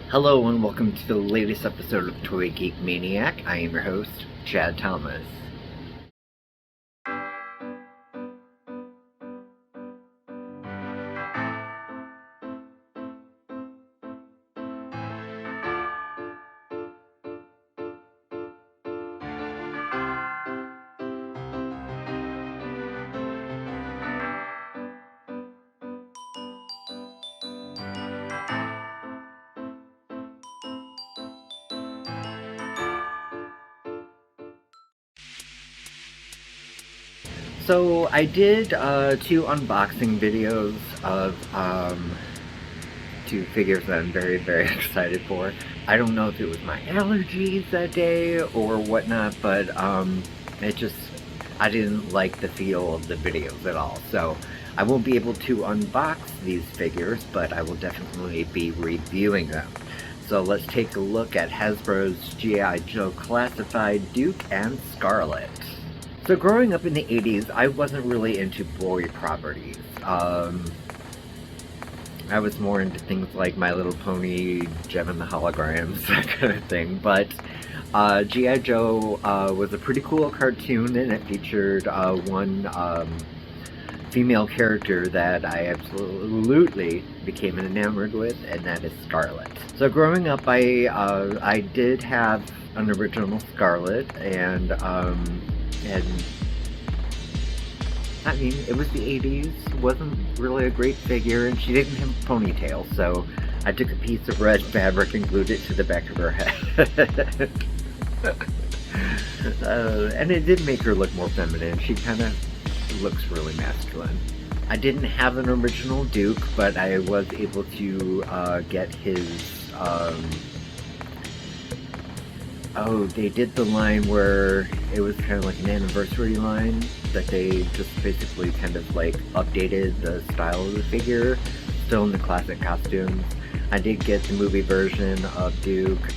Hello and welcome to the latest episode of Toy Geek Maniac. I am your host, Chad Thomas. So I did two unboxing videos of two figures that I'm very excited for. I don't know if it was my allergies that day or whatnot, but I didn't like the feel of the videos at all. So I won't be able to unbox these figures, but I will definitely be reviewing them. So let's take a look at Hasbro's G.I. Joe Classified Duke and Scarlett. So growing up in the 80s, I wasn't really into boy properties. I was more into things like My Little Pony, Gem and the Holograms, that kind of thing. But G.I. Joe was a pretty cool cartoon, and it featured one female character that I absolutely became enamored with, and that is Scarlett. So growing up, I did have an original Scarlett, and I mean, it was the 80s, wasn't really a great figure, and she didn't have a ponytail, so I took a piece of red fabric and glued it to the back of her head. And it did make her look more feminine. She kind of looks really masculine. I didn't have an original Duke, but I was able to get his they did the line where it was kind of like an anniversary line that they just basically kind of like updated the style of the figure, still in the classic costumes. I did get the movie version of Duke,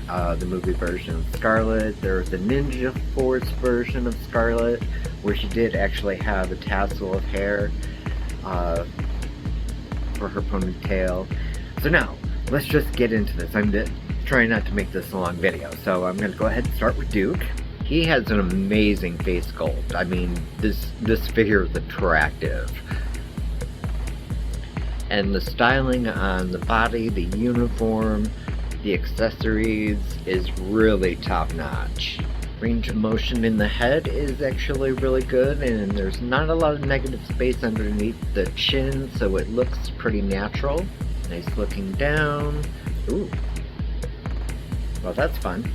the movie version of Scarlett. There was the Ninja Force version of Scarlett, where she did actually have a tassel of hair for her ponytail. So now, let's just get into this. I'm trying not to make this a long video, so I'm going to go ahead and start with Duke. He has an amazing face sculpt. I mean, this figure is attractive. And the styling on the body, the uniform, the accessories is really top-notch. Range of motion in the head is actually really good, and there's not a lot of negative space underneath the chin, so it looks pretty natural. Nice looking down. Ooh. Well, that's fun.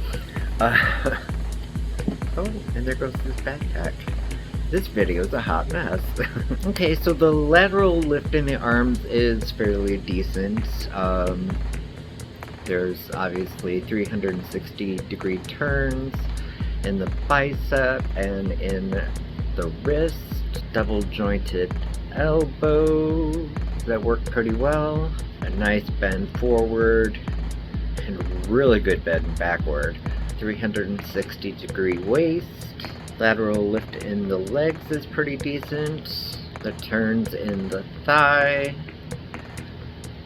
Oh, and there goes this backpack. This video is a hot mess. Okay, so the lateral lift in the arms is fairly decent. There's obviously 360-degree turns in the bicep and in the wrist. Double-jointed elbow that work pretty well. A nice bend forward. And really good bend backward. 360-degree waist. Lateral lift in the legs is pretty decent. The turns in the thigh.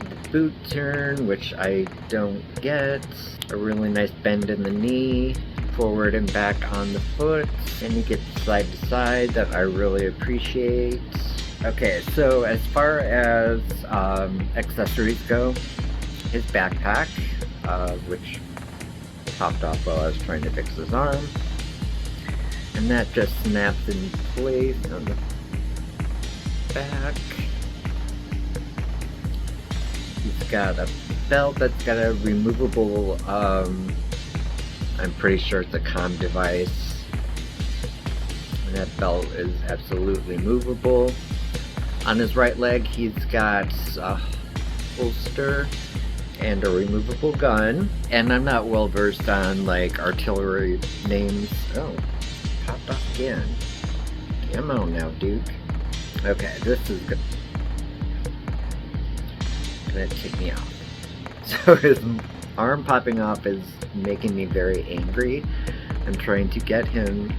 The boot turn, which I don't get. A really nice bend in the knee. Forward and back on the foot. And you get side to side that I really appreciate. Okay, so as far as accessories go, his backpack, which popped off while I was trying to fix his arm, and that just snaps in place on the back. He's got a belt that's got a removable, I'm pretty sure it's a comm device, and that belt is absolutely movable. On his right leg, he's got a holster and a removable gun. And I'm not well versed on like artillery names. Oh, popped off again. Come on now, Duke. Okay, this is gonna take me off. So his arm popping off is making me very angry. I'm trying to get him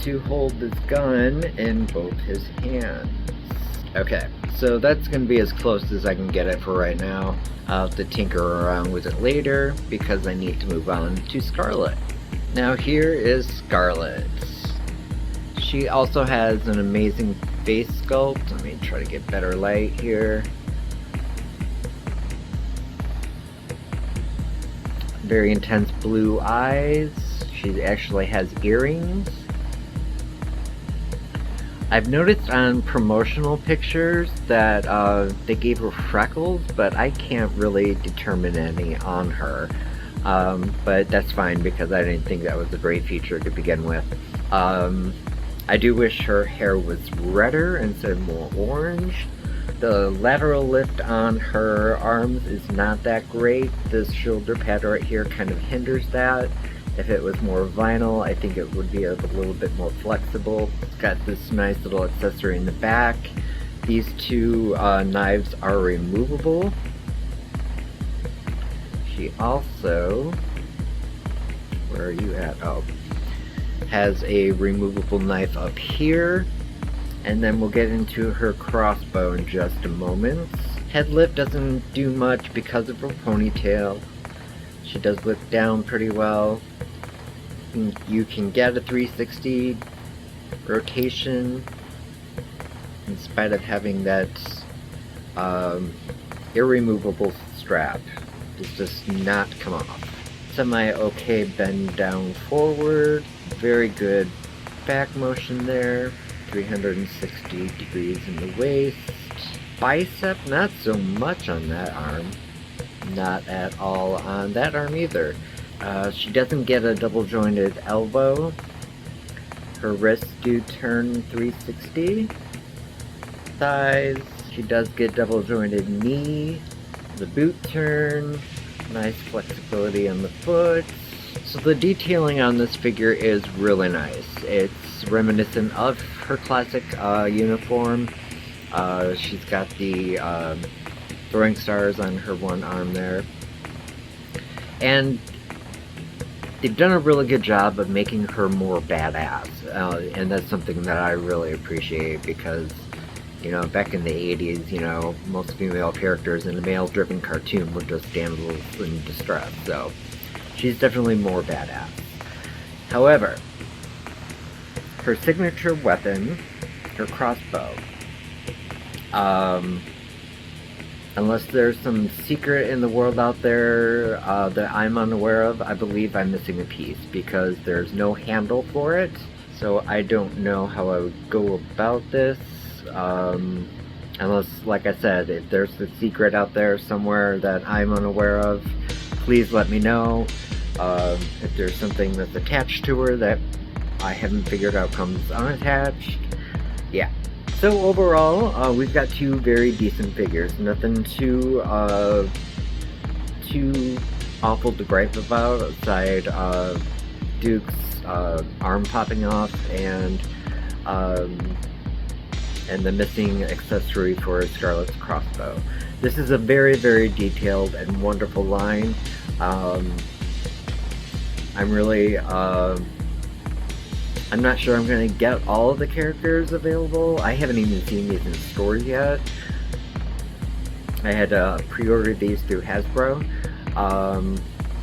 to hold this gun in both his hands. Okay, So that's going to be as close as I can get it for right now. I'll have to tinker around with it later because I need to move on to Scarlett. Now here is Scarlett. She also has an amazing face sculpt. Let me try to get better light here. Very intense blue eyes. She actually has earrings. I've noticed on promotional pictures that they gave her freckles, but I can't really determine any on her. But that's fine because I didn't think that was a great feature to begin with. I do wish her hair was redder instead of more orange. The lateral lift on her arms is not that great. This shoulder pad right here kind of hinders that. If it was more vinyl, I think it would be a little bit more flexible. It's got this nice little accessory in the back. These two knives are removable. She also, where are you at? Oh, has a removable knife up here. And then we'll get into her crossbow in just a moment. Head lift doesn't do much because of her ponytail. She does lift down pretty well. You can get a 360 rotation in spite of having that irremovable strap. It's just not come off. Semi-okay bend down forward. Very good back motion there. 360 degrees in the waist. Bicep, not so much on that arm. Not at all on that arm either. She doesn't get a double jointed elbow. Her wrists do turn 360. Thighs, she does get double jointed knee. The boot turn, nice flexibility on the foot. So the detailing on this figure is really nice. It's reminiscent of her classic uniform. She's got the throwing stars on her one arm there. And they've done a really good job of making her more badass. And that's something that I really appreciate because, you know, back in the 80s, you know, most female characters in a male-driven cartoon were just damsels in distress. So she's definitely more badass. However, her signature weapon, her crossbow, unless there's some secret in the world out there that I'm unaware of, I believe I'm missing a piece because there's no handle for it. So I don't know how I would go about this. Unless, like I said, if there's a secret out there somewhere that I'm unaware of, please let me know. If there's something that's attached to her that I haven't figured out comes unattached. Yeah. So overall, we've got two very decent figures. Nothing too awful to gripe about aside Duke's arm popping off and the missing accessory for Scarlett's crossbow. This is a very, very detailed and wonderful line. I'm really, I'm not sure I'm going to get all of the characters available. I haven't even seen these in stores yet. I had pre-ordered these through Hasbro.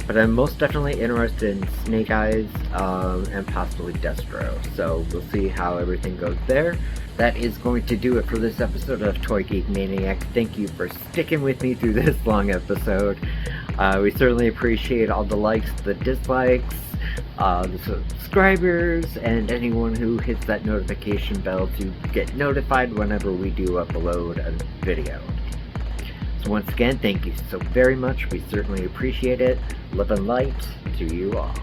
But I'm most definitely interested in Snake Eyes and possibly Destro. So we'll see how everything goes there. That is going to do it for this episode of Toy Geek Maniac. Thank you for sticking with me through this long episode. We certainly appreciate all the likes, the dislikes, the subscribers, and anyone who hits that notification bell to get notified whenever we do upload a video. So once again, thank you so very much. We certainly appreciate it. Love and light to you all.